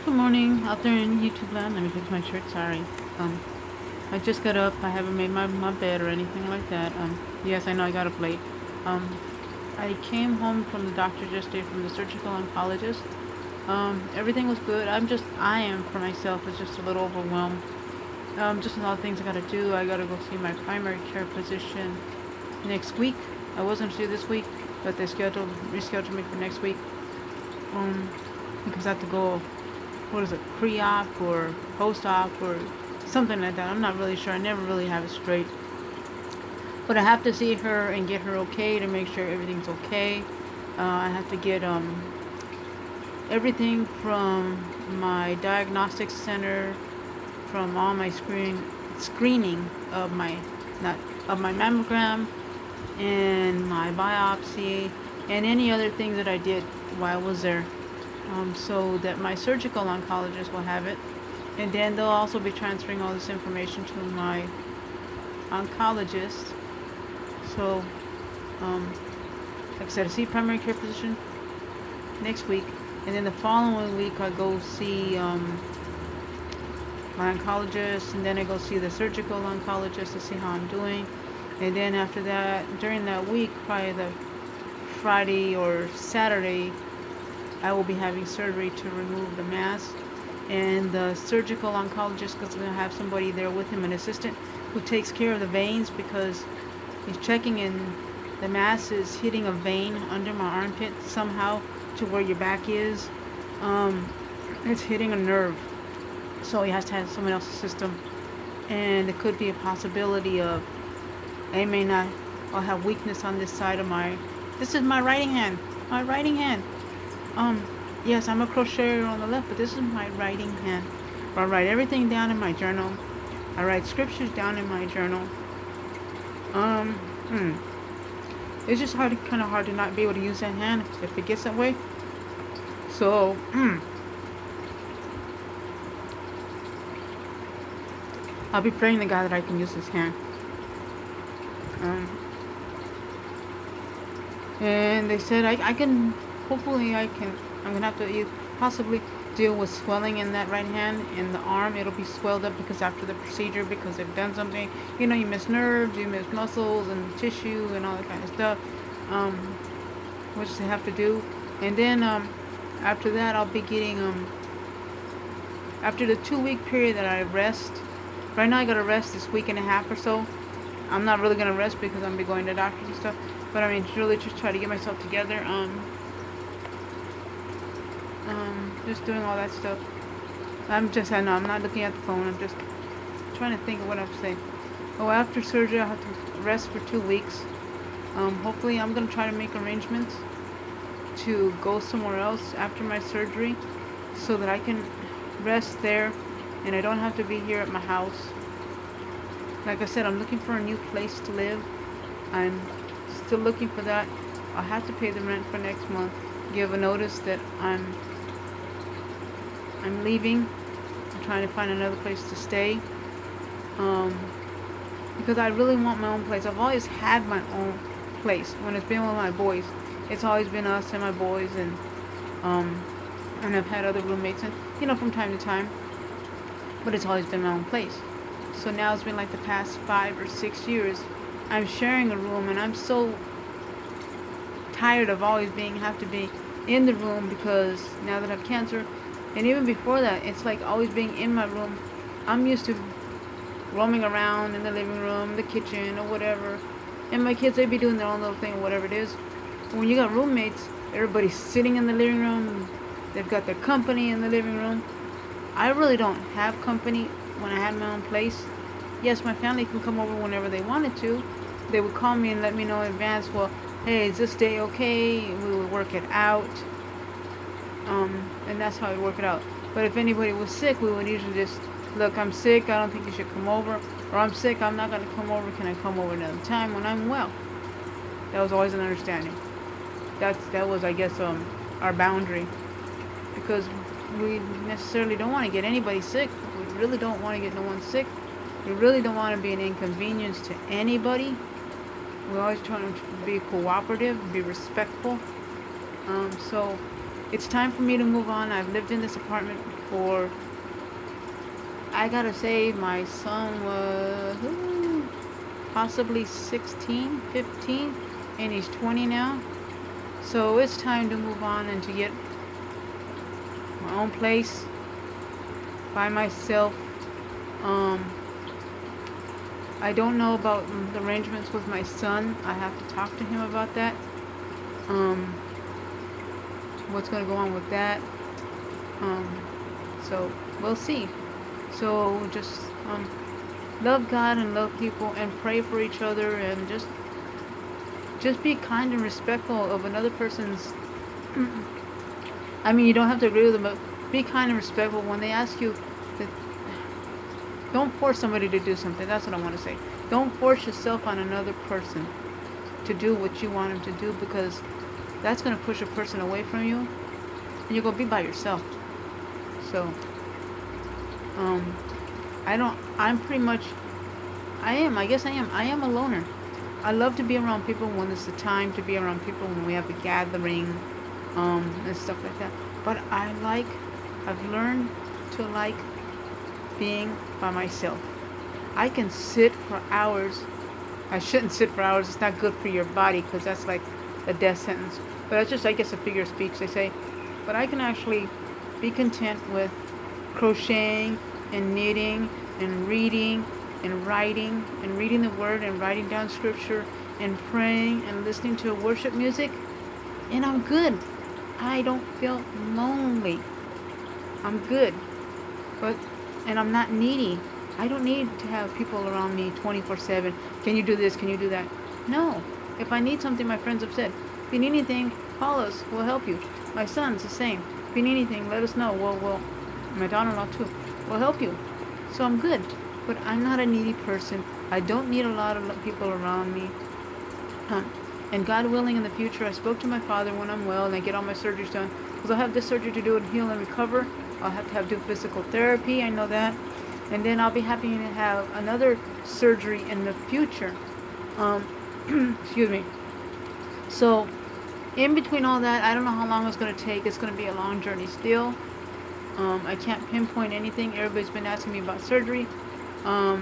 Good morning out there in YouTube land. Let me fix my shirt. Sorry. Um, I just got up. I haven't made my bed or anything like that. Yes, I know I got up late. Um, I came home from the doctor yesterday from the surgical oncologist. Everything was good. I am for myself, is just a little overwhelmed. Just a lot of things I gotta do. I gotta go see my primary care physician next week. I wasn't due this week, but they rescheduled me for next week. Um, because I have to go, what is it, pre-op or post-op or something like that. I'm not really sure. I never really have it straight. But I have to see her and get her okay to make sure everything's okay. I have to get everything from my diagnostics center, from all my screening of my not of my mammogram and my biopsy and any other things that I did while I was there, so that my surgical oncologist will have it, and then they'll also be transferring all this information to my oncologist. So, um, like I said, I see primary care physician next week, and then the following week I go see my oncologist, and then I go see the surgical oncologist to see how I'm doing, and then after that, during that week, probably the Friday or Saturday, I will be having surgery to remove the mass. And the surgical oncologist is going to have somebody there with him, an assistant, who takes care of the veins because he's checking in the mass is hitting a vein under my armpit somehow to where your back is. It's hitting a nerve. So he has to have someone else assist him. And it could be a possibility of I may not, I'll have weakness on this side of this is my writing hand. My writing hand. Um, yes, I'm a crocheter on the left, but this is my writing hand. I write everything down in my journal. I write scriptures down in my journal. Um, hmm. It's just kind of hard to not be able to use that hand if it gets that way. So, I'll be praying to God that I can use this hand. Um, and they said I can, hopefully I can, I'm gonna have to possibly deal with swelling in that right hand. In the arm it'll be swelled up because after the procedure, because they've done something, you miss nerves, you miss muscles and tissue and all that kind of stuff, um, which they have to do. And then after that I'll be getting after the 2 week period that I rest. Right now I gotta rest this week and a half or so. I'm not really gonna rest because I'm gonna be going to doctors and stuff, but I mean really just try to get myself together. Just doing all that stuff. I know I'm not looking at the phone. I'm just trying to think of what I'm saying. Oh, after surgery I'll have to rest for 2 weeks. Hopefully I'm gonna try to make arrangements to go somewhere else after my surgery so that I can rest there and I don't have to be here at my house. Like I said, I'm looking for a new place to live. I'm still looking for that. I'll have to pay the rent for next month. Give a notice that I'm leaving. I'm trying to find another place to stay. Um, because I really want my own place. I've always had my own place. When it's been with my boys, it's always been us and my boys, um, and I've had other roommates, and from time to time. But it's always been my own place. So now it's been like the past 5 or 6 years. I'm sharing a room, and I'm so tired of always have to be in the room because now that I have cancer, and even before that, it's like always being in my room. I'm used to roaming around in the living room, the kitchen, or whatever. And my kids, they be doing their own little thing, whatever it is. When you got roommates, everybody's sitting in the living room. They've got their company in the living room. I really don't have company when I had my own place. Yes, my family can come over whenever they wanted to. They would call me and let me know in advance, well, hey, is this day okay? We would work it out. And that's how we work it out. But if anybody was sick, we would usually just, look, I'm sick, I don't think you should come over. Or I'm sick, I'm not going to come over, can I come over another time when I'm well? That was always an understanding. That was, I guess, our boundary. Because we necessarily don't want to get anybody sick. We really don't want to get no one sick. We really don't want to be an inconvenience to anybody. We always try to be cooperative, be respectful. So it's time for me to move on. I've lived in this apartment for, I gotta say, my son was possibly 16, 15, and he's 20 now. So it's time to move on and to get my own place by myself. I don't know about the arrangements with my son. I have to talk to him about that. What's going to go on with that. So we'll see. So just love God and love people and pray for each other, and just be kind and respectful of another person's. I mean, you don't have to agree with them, but be kind and respectful when they ask you. Don't force somebody to do something. That's what I want to say. Don't force yourself on another person to do what you want them to do, because that's going to push a person away from you, and you're going to be by yourself. So, I'm pretty much, I am a loner. I love to be around people when it's the time to be around people, when we have a gathering, and stuff like that. But I've learned to like being by myself. I can sit for hours. I shouldn't sit for hours. It's not good for your body, because that's like a death sentence. But that's just, I guess, a figure of speech, they say. But I can actually be content with crocheting and knitting and reading and writing and reading the word and writing down scripture and praying and listening to worship music, and I'm good. I don't feel lonely. I'm good. And I'm not needy. I don't need to have people around me 24/7. Can you do this? Can you do that? No. If I need something, my friends have said, if you need anything, call us. We'll help you. My son's the same. If you need anything, let us know. My daughter-in-law too. We'll help you. So I'm good. But I'm not a needy person. I don't need a lot of people around me. And God willing, in the future, I spoke to my father when I'm well and I get all my surgeries done. Because I'll have this surgery to do and heal and recover. I'll have to do physical therapy. I know that. And then I'll be happy to have another surgery in the future. Excuse me. So, in between all that, I don't know how long it's going to take. It's going to be a long journey still. I can't pinpoint anything. Everybody's been asking me about surgery. I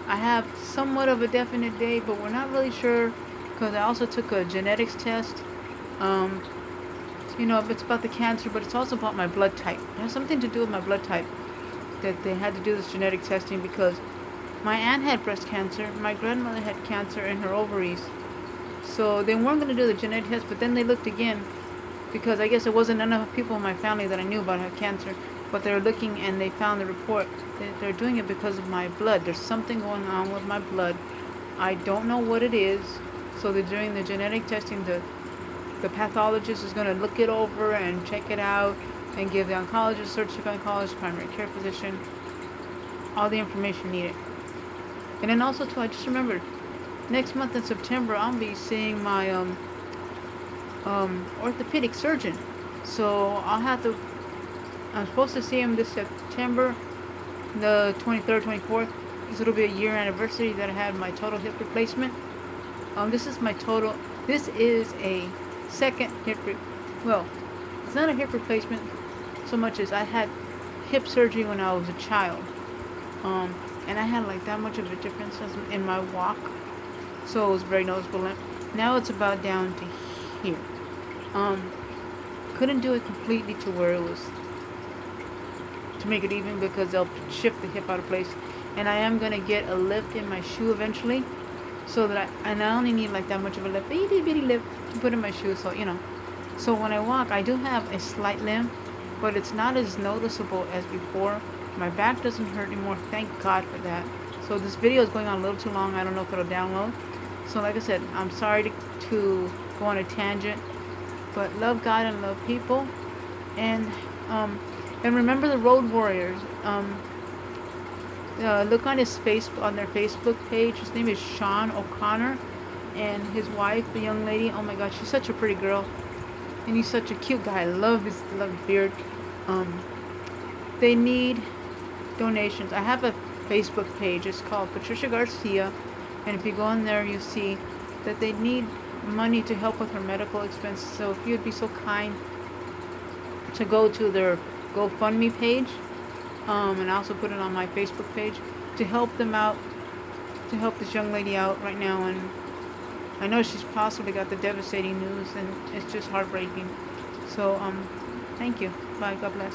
have somewhat of a definite date, but we're not really sure, because I also took a genetics test. It's about the cancer, but it's also about my blood type. It has something to do with my blood type, that they had to do this genetic testing, because my aunt had breast cancer, my grandmother had cancer in her ovaries. So they weren't going to do the genetic test, but then they looked again, because I guess there wasn't enough people in my family that I knew about had cancer. But they're looking, and they found the report. They're doing it because of my blood. There's something going on with my blood. I don't know what it is. So they're doing the genetic testing. The pathologist is going to look it over and check it out and give the oncologist, surgical oncologist, primary care physician, all the information needed. And then also too, I just remembered, next month in September, I'll be seeing my orthopedic surgeon. So I'm supposed to see him this September, the 23rd, 24th, because it'll be a year anniversary that I had my total hip replacement. This is a second hip it's not a hip replacement so much as I had hip surgery when I was a child. And I had like that much of a difference in my walk. So it was very noticeable. Now it's about down to here. Couldn't do it completely to where it was, to make it even, because they'll shift the hip out of place. And I am going to get a lift in my shoe eventually, so that I only need like that much of a lift, itty bitty lift to put in my shoe. So, so when I walk, I do have a slight limp, but it's not as noticeable as before. My back doesn't hurt anymore. Thank God for that. So this video is going on a little too long. I don't know if it'll download. So like I said, I'm sorry to go on a tangent, but love God and love people. And remember the Road Warriors. Look on their Facebook page. His name is Sean O'Connor, and his wife, the young lady. Oh my God, she's such a pretty girl, and he's such a cute guy. I love his beard. They need donations. I have a Facebook page. It's called Patricia Garcia, and if you go on there, you see that they need money to help with her medical expenses. So if you'd be so kind to go to their GoFundMe page, and I also put it on my Facebook page to help them out, to help this young lady out right now. And I know she's possibly got the devastating news, and it's just heartbreaking. So, thank you. Bye. God bless.